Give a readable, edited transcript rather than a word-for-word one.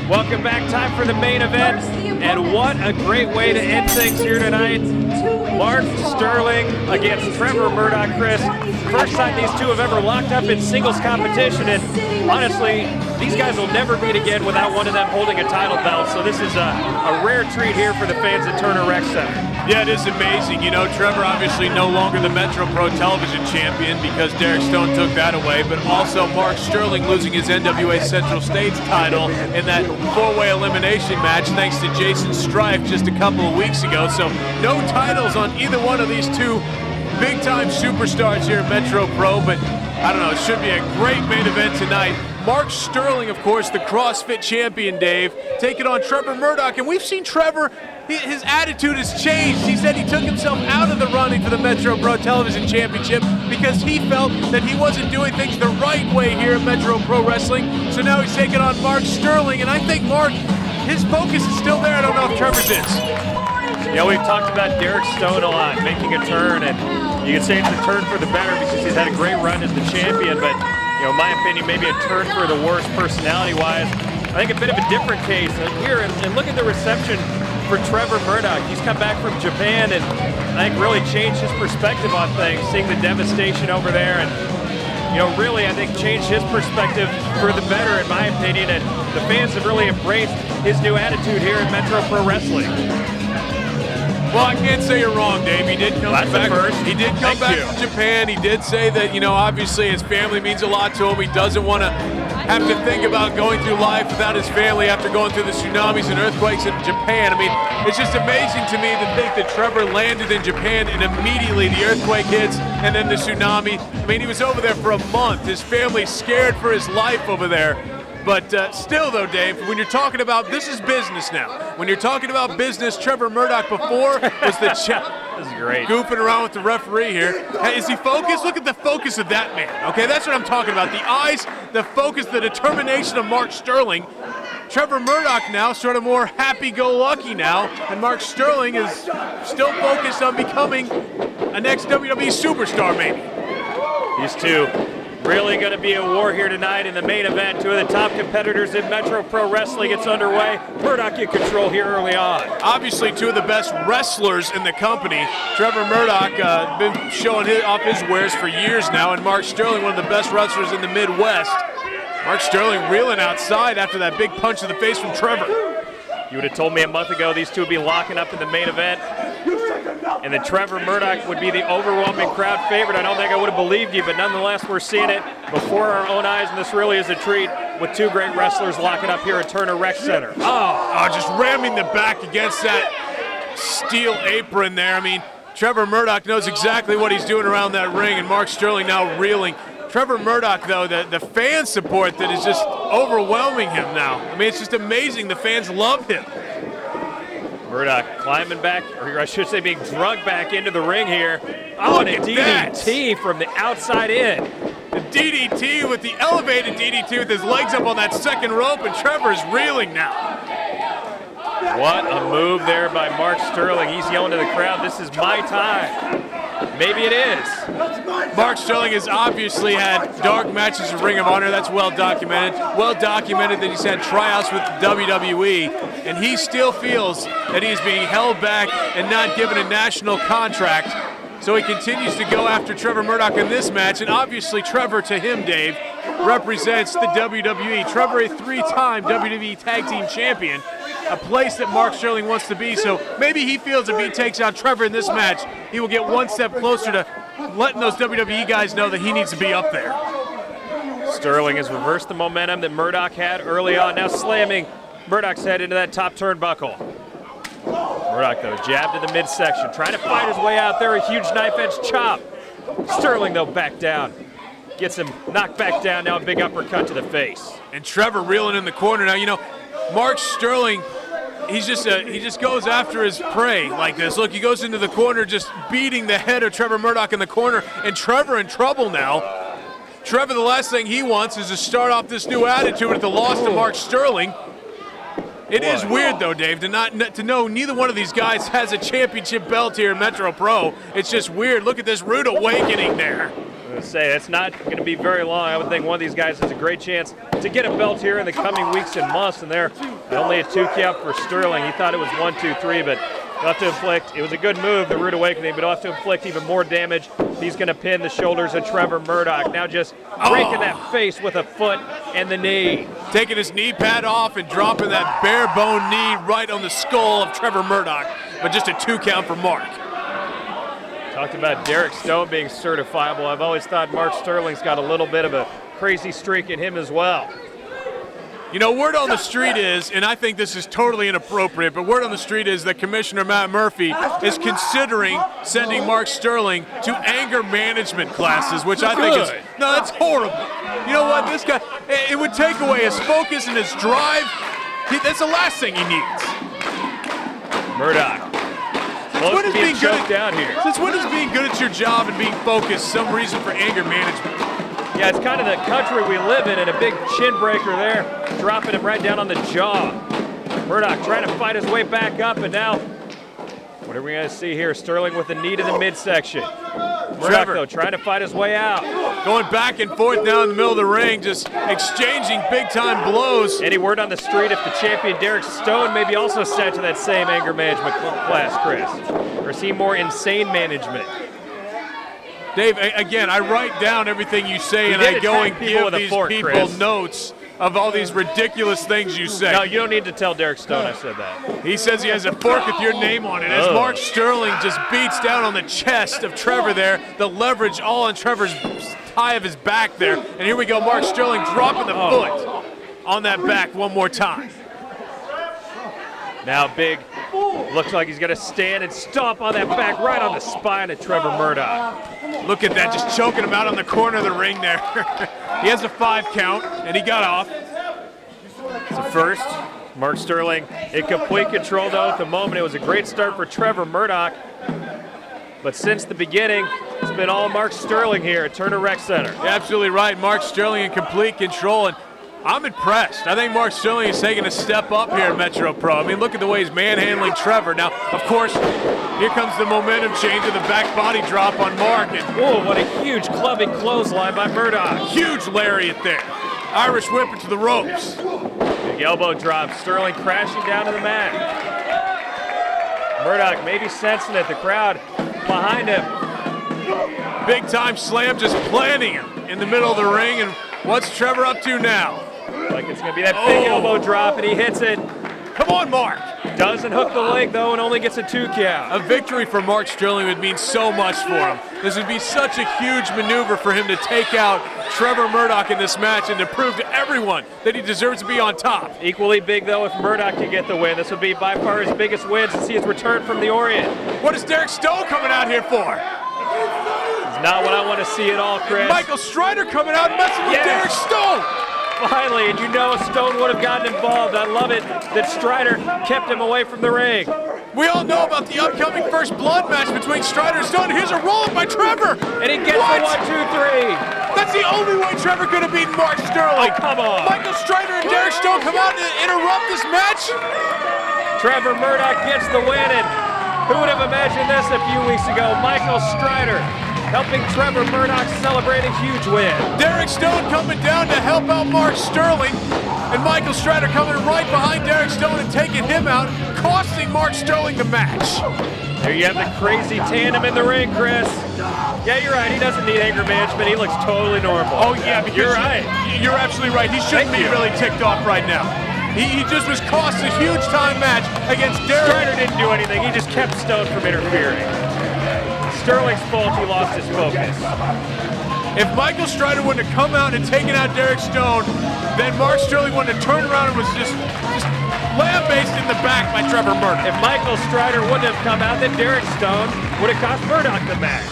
Welcome back. Time for the main event. And what a great way to end things here tonight. Mark Sterling against Trevor Murdock, Chris. First time these two have ever locked up in singles competition. And honestly, these guys will never meet again without one of them holding a title belt. So this is a rare treat here for the fans at Turner Rec Center. Yeah, it is amazing. You know, Trevor obviously no longer the Metro Pro Television champion because Derek Stone took that away, but also Mark Sterling losing his NWA Central States title in that four-way elimination match thanks to Jason Strife just a couple of weeks ago. So no titles on either one of these two big-time superstars here at Metro Pro, but I don't know, it should be a great main event tonight. Mark Sterling, of course, the CrossFit champion, Dave, taking on Trevor Murdock. And we've seen Trevor, his attitude has changed. He said he took himself out of the running for the Metro Pro Television Championship because he felt that he wasn't doing things the right way here at Metro Pro Wrestling. So now he's taking on Mark Sterling. And I think Mark, his focus is still there. I don't know if Trevor's is. Yeah, we've talked about Derek Stone a lot, making a turn. And you can say it's a turn for the better because he's had a great run as the champion. But you know, in my opinion, maybe a turn for the worse personality-wise. I think a bit of a different case here, and look at the reception for Trevor Murdock. He's come back from Japan and I think really changed his perspective on things, seeing the devastation over there, and you know, really I think changed his perspective for the better, in my opinion. And the fans have really embraced his new attitude here in Metro Pro Wrestling. Well, I can't say you're wrong, Dave. He did come back. He did come back from Japan. He did say that, you know, obviously his family means a lot to him. He doesn't want to have to think about going through life without his family after going through the tsunamis and earthquakes in Japan. I mean, it's just amazing to me to think that Trevor landed in Japan and immediately the earthquake hits and then the tsunami. I mean, he was over there for a month. His family's scared for his life over there. But still, though, Dave, when you're talking about, this is business now. When you're talking about business, Trevor Murdock before was the This is great. Goofing around with the referee here. Hey, is he focused? Look at the focus of that man. Okay, that's what I'm talking about. The eyes, the focus, the determination of Mark Sterling. Trevor Murdock now sort of more happy-go-lucky now, and Mark Sterling is still focused on becoming a next WWE superstar, maybe. These two. Really going to be a war here tonight in the main event. Two of the top competitors in Metro Pro Wrestling gets underway. Murdock in control here early on. Obviously, two of the best wrestlers in the company. Trevor Murdock been showing off his wares for years now, and Mark Sterling, one of the best wrestlers in the Midwest. Mark Sterling reeling outside after that big punch to the face from Trevor. You would have told me a month ago these two would be locking up in the main event, and that Trevor Murdock would be the overwhelming crowd favorite. I don't think I would have believed you, but nonetheless, we're seeing it before our own eyes, and this really is a treat with two great wrestlers locking up here at Turner Rec Center. Oh, just ramming the back against that steel apron there. I mean, Trevor Murdock knows exactly what he's doing around that ring, and Mark Sterling now reeling. Trevor Murdock, though, the fan support that is just overwhelming him now. I mean, it's just amazing. The fans love him. Murdock climbing back, or I should say being drugged back into the ring here. Oh, and a DDT from the outside in. The DDT with the elevated DDT with his legs up on that second rope, and Trevor's reeling now. What a move there by Mark Sterling. He's yelling to the crowd, this is my time. Maybe it is. Mark Sterling has obviously had dark matches in Ring of Honor. That's well documented. Well documented that he's had tryouts with WWE, and he still feels that he's being held back and not given a national contract. So he continues to go after Trevor Murdock in this match, and obviously Trevor, to him, Dave, represents the WWE. Trevor, a three-time WWE Tag Team Champion, a place that Mark Sterling wants to be. So maybe he feels if he takes out Trevor in this match, he will get one step closer to letting those WWE guys know that he needs to be up there. Sterling has reversed the momentum that Murdock had early on, now slamming Murdock's head into that top turnbuckle. Murdock, though, jabbed to the midsection, trying to fight his way out there, a huge knife-edge chop. Sterling, though, back down. Gets him knocked back down, now a big uppercut to the face. And Trevor reeling in the corner. Now, you know, Mark Sterling, he just goes after his prey like this. Look, he goes into the corner, just beating the head of Trevor Murdock in the corner, and Trevor in trouble now. Trevor, the last thing he wants is to start off this new attitude at the loss to Mark Sterling. It is weird, though, Dave, to know neither one of these guys has a championship belt here in Metro Pro. It's just weird. Look at this rude awakening there. going to say, it's not going to be very long. I would think one of these guys has a great chance to get a belt here in the coming weeks and months. And there, only a 2 count for Sterling. He thought it was 1, 2, 3, but he'll have to inflict. It was a good move, the Rude Awakening, but he'll have to inflict even more damage. He's going to pin the shoulders of Trevor Murdock. Now just breaking that face with a foot and the knee. Taking his knee pad off and dropping that bare bone knee right on the skull of Trevor Murdock, but just a 2 count for Mark. Talked about Derek Stone being certifiable. I've always thought Mark Sterling's got a little bit of a crazy streak in him as well. You know, word on the street is, and I think this is totally inappropriate, but word on the street is that Commissioner Matt Murphy is considering sending Mark Sterling to anger management classes, which I think is, no, that's horrible. You know what, this guy, it would take away his focus and his drive. That's the last thing he needs. Murdock. When is being good down here? Since when is being good at your job and being focused some reason for anger management? Yeah, it's kind of the country we live in, and a big chin breaker there, dropping him right down on the jaw. Murdock trying to fight his way back up, and now, what are we going to see here? Sterling with the knee to the midsection. Murdock, though, trying to fight his way out. Going back and forth down in the middle of the ring, just exchanging big-time blows. Any word on the street if the champion Derek Stone may be also sent to that same anger management class, Chris? Or is he more insane management? Dave, again, I write down everything you say, and I go and give these people notes of all these ridiculous things you say. No, you don't need to tell Derek Stone I said that. He says he has a fork with your name on it. As Mark Sterling just beats down on the chest of Trevor there, the leverage all on Trevor's thigh of his back there. And here we go, Mark Sterling dropping the foot on that back one more time. Now big, looks like he's gonna stand and stomp on that back right on the spine of Trevor Murdock. Look at that, just choking him out on the corner of the ring there. He has a 5 count, and he got off. So first, Mark Sterling in complete control though at the moment. It was a great start for Trevor Murdock. But since the beginning, it's been all Mark Sterling here at Turner Rec Center. You're absolutely right, Mark Sterling in complete control. And I'm impressed. I think Mark Sterling is taking a step up here at Metro Pro. I mean, look at the way he's manhandling Trevor. Now, of course, here comes the momentum change with the back body drop on Mark. And whoa, what a huge clubbing clothesline by Murdock. Huge lariat there. Irish whip it to the ropes. Big elbow drop. Sterling crashing down to the mat. Murdock maybe sensing it. The crowd behind him. Big time slam just planting him in the middle of the ring. And what's Trevor up to now? Like it's going to be that big elbow drop, and he hits it. Come on, Mark. Doesn't hook the leg, though, and only gets a 2 count. A victory for Mark Sterling would mean so much for him. This would be such a huge maneuver for him to take out Trevor Murdock in this match and to prove to everyone that he deserves to be on top. Equally big, though, if Murdock can get the win. This would be by far his biggest win since he has returned from the Orient. What is Derek Stone coming out here for? It's not what I want to see at all, Chris. Michael Strider coming out messing with Derek Stone. Finally, and you know Stone would have gotten involved. I love it that Strider kept him away from the ring. We all know about the upcoming first blood match between Strider and Stone. Here's a roll-up by Trevor. And he gets the 1, 2, 3. That's the only way Trevor could have beaten Mark Sterling. Oh, come on. Michael Strider and Derek Stone come out to interrupt this match. Trevor Murdock gets the win, and who would have imagined this a few weeks ago? Michael Strider helping Trevor Murdock celebrate a huge win. Derek Stone coming down to help out Mark Sterling, and Michael Strider coming right behind Derek Stone and taking him out, costing Mark Sterling the match. There you have the crazy tandem in the ring, Chris. Yeah, you're right. He doesn't need anger management. He looks totally normal. Oh, yeah, because you're right. You're absolutely right. He shouldn't be really ticked off right now. He just was cost a huge time match against Derek. Strider didn't do anything. He just kept Stone from interfering. Sterling's fault he lost his focus. If Michael Strider wouldn't have come out and taken out Derek Stone, then Mark Sterling wouldn't have turned around and was just lambasted in the back by Trevor Murdock. If Michael Strider wouldn't have come out, then Derek Stone would have cost Murdock the match.